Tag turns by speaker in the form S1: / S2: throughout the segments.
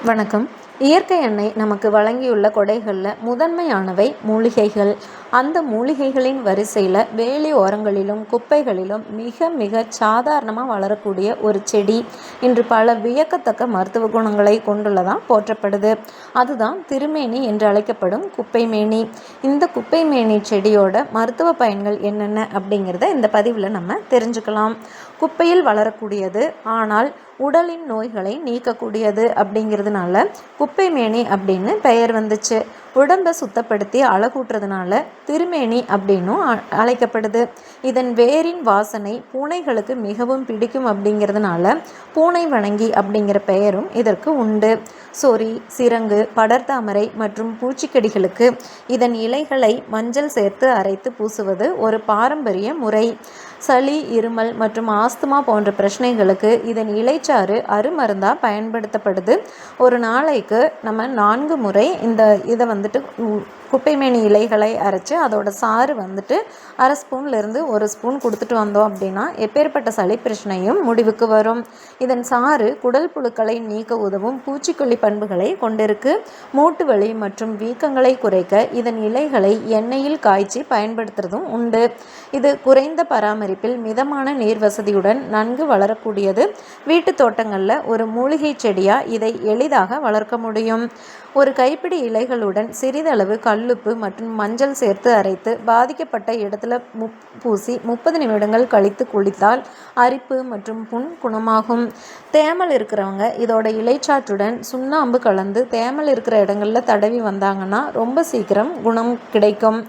S1: வணக்கம். இயற்கை எண்ணெய் நமக்கு வழங்கியுள்ள கொடைகளில் முதன்மையானவை மூலிகைகள். அந்த மூலிகைகளின் வரிசையில் வேலி ஓரங்களிலும் குப்பைகளிலும் மிக மிக சாதாரணமாக வளரக்கூடிய ஒரு செடி இன்று பல வியக்கத்தக்க மருத்துவ குணங்களை கொண்டுள்ளதாக போற்றப்படுது. அதுதான் திருமேனி என்று அழைக்கப்படும் குப்பைமேனி. இந்த குப்பைமேனி செடியோட மருத்துவ பயன்கள் என்னென்ன அப்படிங்கிறத இந்த பதிவில் நம்ம தெரிஞ்சுக்கலாம். குப்பையில் வளரக்கூடியது, ஆனால் உடலின் நோய்களை நீக்கக்கூடியது அப்படிங்கிறதுனால குப்பைமேனி அப்படின்னு பெயர் வந்துச்சு. உடம்பை சுத்தப்படுத்தி அழகூட்டுறதுனால திருமேனி அப்படின்னும் அழைக்கப்படுது. இதன் வேரின் வாசனை பூனைகளுக்கு மிகவும் பிடிக்கும் அப்படிங்கிறதுனால பூனை வணங்கி அப்படிங்கிற பெயரும் இதற்கு உண்டு. சொறி, சிரங்கு, படர்தாமரை மற்றும் பூச்சிக்கடிகளுக்கு இதன் இலைகளை மஞ்சள் சேர்த்து அரைத்து பூசுவது ஒரு பாரம்பரிய முறை. சளி, இருமல் மற்றும் ஆஸ்துமா போன்ற பிரச்சனைகளுக்கு இதன் இலைச்சாறு அருமருந்தாக பயன்படுத்தப்படுது. ஒரு நாளைக்கு நம்ம 4 முறை இதை குப்பைமேனி இலைகளை அரைச்சி அதோட சாறு 1/2 ஸ்பூன்லேருந்து 1 ஸ்பூன் கொடுத்துட்டு வந்தோம் அப்படின்னா எப்பேற்பட்ட சளி பிரச்சனையும் முடிவுக்கு வரும். இதன் சாறு குடல் புழுக்களை நீக்க உதவும் பூச்சிக்கொல்லி பண்புகளை கொண்டிருக்கு. மூட்டு வலி மற்றும் வீக்கங்களை குறைக்க இதன் இலைகளை எண்ணெயில் காய்ச்சி பயன்படுத்துறதும் உண்டு. இது குறைந்த பராமரிப்பில் மிதமான நீர் வசதியுடன் நன்கு வளரக்கூடியது. வீட்டு தோட்டங்களில் ஒரு மூலிகை செடியாக இதை எளிதாக வளர்க்க முடியும். ஒரு கைப்பிடி இலைகளுடன் சிறிதளவு கல்லுப்பு மற்றும் மஞ்சள் சேர்த்து அரைத்து பாதிக்கப்பட்ட இடத்துல பூசி 30 நிமிடங்கள் கழித்து குளித்தால் அரிப்பு மற்றும் புண் குணமாகும். தேமல் இருக்கிறவங்க இதோட இலைச்சாற்றுடன் சுண்ணாம்பு கலந்து தேமல் இருக்கிற இடங்களில் தடவி வந்தாங்கன்னா ரொம்ப சீக்கிரம் குணம் கிடைக்கும்.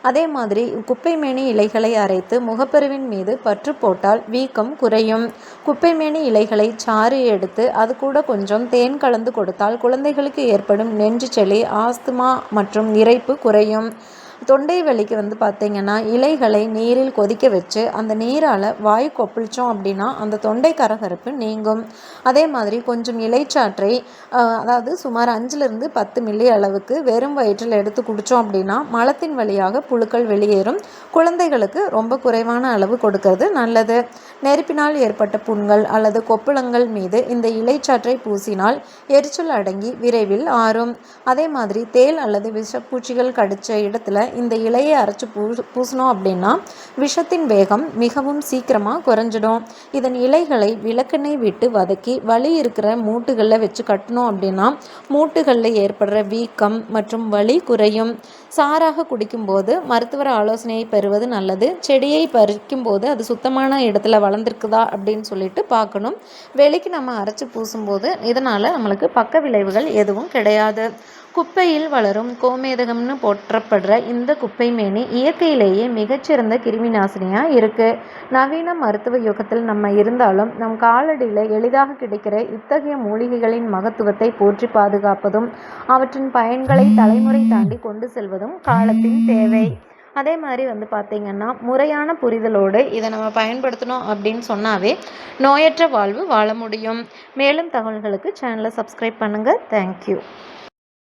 S1: அதே மாதிரி குப்பைமேனி இலைகளை அரைத்து முகப்பருவின் மீது பற்று போட்டால் வீக்கம் குறையும். குப்பைமேனி இலைகளை சாறு எடுத்து அது கூட கொஞ்சம் தேன் கலந்து கொடுத்தால் குழந்தைகளுக்கு ஏற்படும் நெஞ்சு சளி, ஆஸ்துமா மற்றும் இரைப்பு குறையும். தொண்டை வலிக்கு பார்த்திங்கன்னா இலைகளை நீரில் கொதிக்க வச்சு அந்த நீரால் வாய் கொப்பளித்தோம் அப்படின்னா அந்த தொண்டை கரகரப்பு நீங்கும். அதே மாதிரி கொஞ்சம் இலைச்சாற்றை சுமார் 5லிருந்து 10 மில்லி அளவுக்கு வெறும் வயிற்றில் எடுத்து குடித்தோம் அப்படின்னா மலத்தின் வழியாக புழுக்கள் வெளியேறும். குழந்தைகளுக்கு ரொம்ப குறைவான அளவு கொடுக்கறது நல்லது. நெருப்பினால் ஏற்பட்ட புண்கள் அல்லது கொப்புளங்கள் மீது இந்த இலைச்சாற்றை பூசினால் எரிச்சல் அடங்கி விரைவில் ஆறும். அதே மாதிரி தேள் அல்லது விஷப்பூச்சிகள் கடித்த இடத்துல இந்த இலையை அரைச்சி பூசினோம் அப்படின்னா விஷத்தின் வேகம் மிகவும் சீக்கிரமாக குறைஞ்சிடும். இதன் இலைகளை விளக்கெண்ணெய் விட்டு வதக்கி வலி இருக்கிற மூட்டுகளில் வச்சு கட்டினோம் அப்படின்னா மூட்டுகளில் ஏற்படுற வீக்கம் மற்றும் வலி குறையும். சாராக குடிக்கும்போது மருத்துவர் ஆலோசனையை பெறுவது நல்லது. செடியை பறிக்கும்போது அது சுத்தமான இடத்துல வளர்ந்துருக்குதா அப்படின்னு சொல்லிட்டு பார்க்கணும். வெளிக்கு நம்ம அரைச்சி பூசும்போது இதனால் நம்மளுக்கு பக்க விளைவுகள் எதுவும் கிடையாது. குப்பையில் வளரும் கோமேதகம்னு போற்றப்படுற இந்த குப்பைமேனி இயற்கையிலேயே மிகச்சிறந்த கிருமி நாசினியாக இருக்குது. நவீன மருத்துவ யுகத்தில் நம்ம இருந்தாலும் நம் காலடியில் எளிதாக கிடைக்கிற இத்தகைய மூலிகைகளின் மகத்துவத்தை போற்றி பாதுகாப்பதும் அவற்றின் பயன்களை தலைமுறை தாண்டி கொண்டு செல்வதும் காலத்தின் தேவை. அதே மாதிரி பார்த்திங்கன்னா முறையான புரிதலோடு இதை நம்ம பயன்படுத்தணும் அப்படின்னு சொன்னாவே நோயற்ற வாழ்வு வாழ முடியும். மேலும் தகவல்களுக்கு சேனலை சப்ஸ்கிரைப் பண்ணுங்கள். தேங்க்யூ.